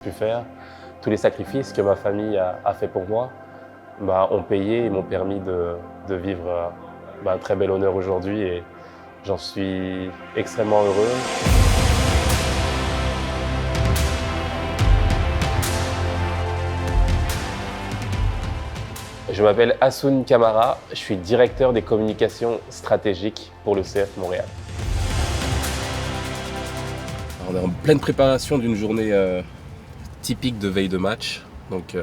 pu faire, tous les sacrifices que ma famille a fait pour moi, ont payé et m'ont permis de vivre un très bel honneur aujourd'hui et j'en suis extrêmement heureux. Je m'appelle Hassoun Kamara, je suis directeur des communications stratégiques pour le CF Montréal. On est en pleine préparation d'une journée typique de veille de match. Donc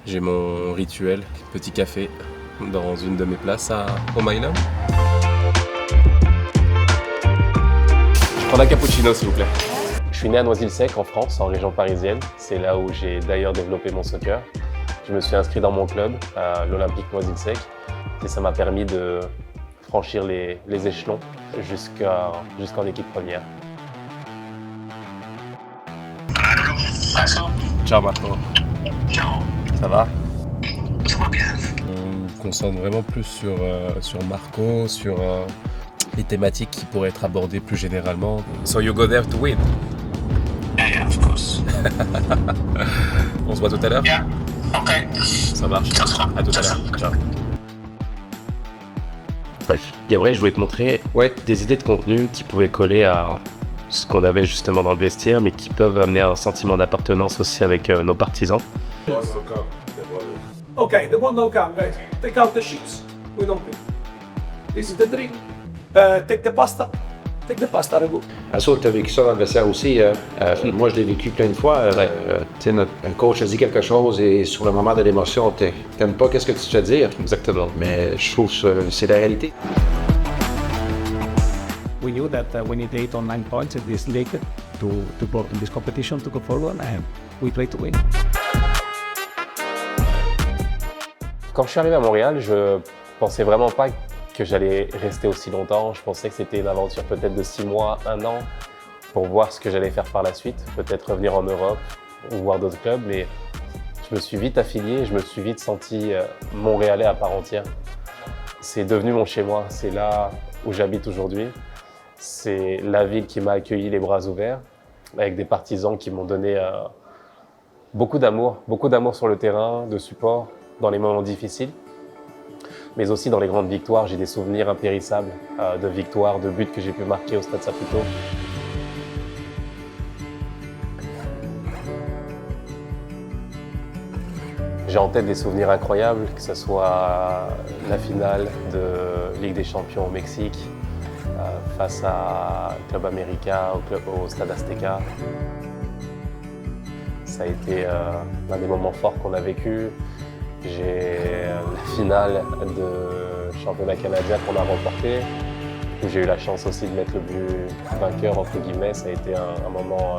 j'ai mon rituel, petit café dans une de mes places au Maïlam. Je prends un cappuccino s'il vous plaît. Je suis né à Noisy-le-Sec en France, en région parisienne. C'est là où j'ai d'ailleurs développé mon soccer. Je me suis inscrit dans mon club, l'Olympique Noisy-le-Sec, et ça m'a permis de franchir les échelons jusqu'en équipe première. Ciao Marco. Ciao. Ça va? Ça va bien. On me concentre vraiment plus sur Marco, sur les thématiques qui pourraient être abordées plus généralement. So you go there to win. Yeah, of course. On se voit tout à l'heure? Yeah. Ok. Ça marche. Ça sera. À tout à Ça l'heure. sera. Ciao. Gabriel, je voulais te montrer des idées de contenu qui pouvaient coller à ce qu'on avait justement dans le vestiaire, mais qui peuvent amener un sentiment d'appartenance aussi avec nos partisans. Okay, the one no come, guys. Take out the sheets. We don't pay. This is the drink. Take the pasta. Take the pasta, Rego. Asso, tu as vécu ça dans le vestiaire aussi. Moi, je l'ai vécu plein de fois. Tu sais, un coach a dit quelque chose et sur le moment de l'émotion, tu n'aimes pas qu'est-ce que tu te fais dire. Exactement. Mais je trouve que c'est la réalité. We knew that we need 8 or 9 points in this league to go in this competition to go forward, and we play to win. Quand je suis arrivé à Montréal, je pensais vraiment pas que j'allais rester aussi longtemps. Je pensais que c'était une aventure peut-être de 6 mois, 1 an, pour voir ce que j'allais faire par la suite, peut-être revenir en Europe ou voir d'autres clubs, mais je me suis vite affilié, je me suis vite senti montréalais à part entière. C'est devenu mon chez-moi, c'est là où j'habite aujourd'hui. C'est la ville qui m'a accueilli les bras ouverts, avec des partisans qui m'ont donné beaucoup d'amour sur le terrain, de support dans les moments difficiles, mais aussi dans les grandes victoires. J'ai des souvenirs impérissables de victoires, de buts que j'ai pu marquer au Stade Saputo. J'ai en tête des souvenirs incroyables, que ce soit la finale de Ligue des Champions au Mexique, face à Club América, au Stade Azteca. Ça a été l'un des moments forts qu'on a vécu. J'ai la finale de championnat canadien qu'on a remporté, où j'ai eu la chance aussi de mettre le but vainqueur, entre guillemets. Ça a été un moment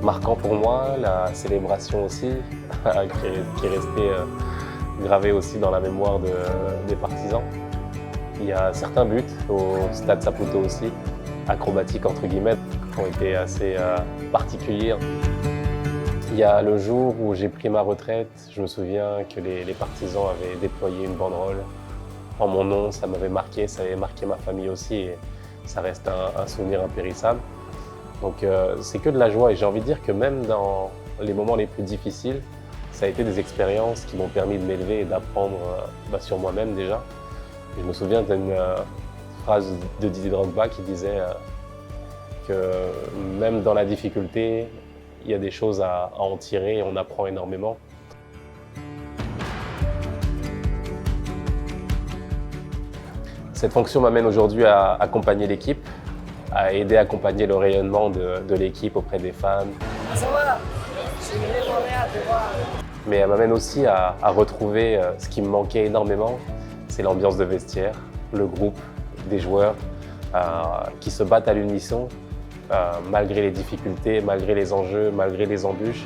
marquant pour moi, la célébration aussi, qui est restée gravée aussi dans la mémoire des partisans. Il y a certains buts au Stade Saputo aussi, acrobatiques entre guillemets, qui ont été assez particuliers. Il y a le jour où j'ai pris ma retraite, je me souviens que les partisans avaient déployé une banderole en mon nom, ça m'avait marqué, ça avait marqué ma famille aussi et ça reste un souvenir impérissable. Donc c'est que de la joie et j'ai envie de dire que même dans les moments les plus difficiles, ça a été des expériences qui m'ont permis de m'élever et d'apprendre sur moi-même déjà. Et je me souviens d'une phrase de Didier Drogba qui disait que même dans la difficulté, il y a des choses à en tirer et on apprend énormément. Cette fonction m'amène aujourd'hui à accompagner l'équipe, à aider à accompagner le rayonnement de l'équipe auprès des fans. Mais elle m'amène aussi à retrouver ce qui me manquait énormément, c'est l'ambiance de vestiaire, le groupe des joueurs qui se battent à l'unisson, malgré les difficultés, malgré les enjeux, malgré les embûches.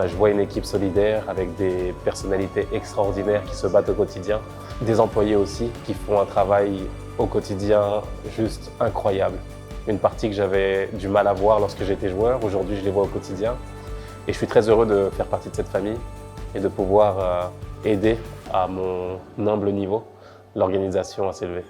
Je vois une équipe solidaire avec des personnalités extraordinaires qui se battent au quotidien, des employés aussi qui font un travail au quotidien juste incroyable. une partie que j'avais du mal à voir lorsque j'étais joueur. Aujourd'hui, je les vois au quotidien. Et je suis très heureux de faire partie de cette famille et de pouvoir aider à mon humble niveau l'organisation à s'élever.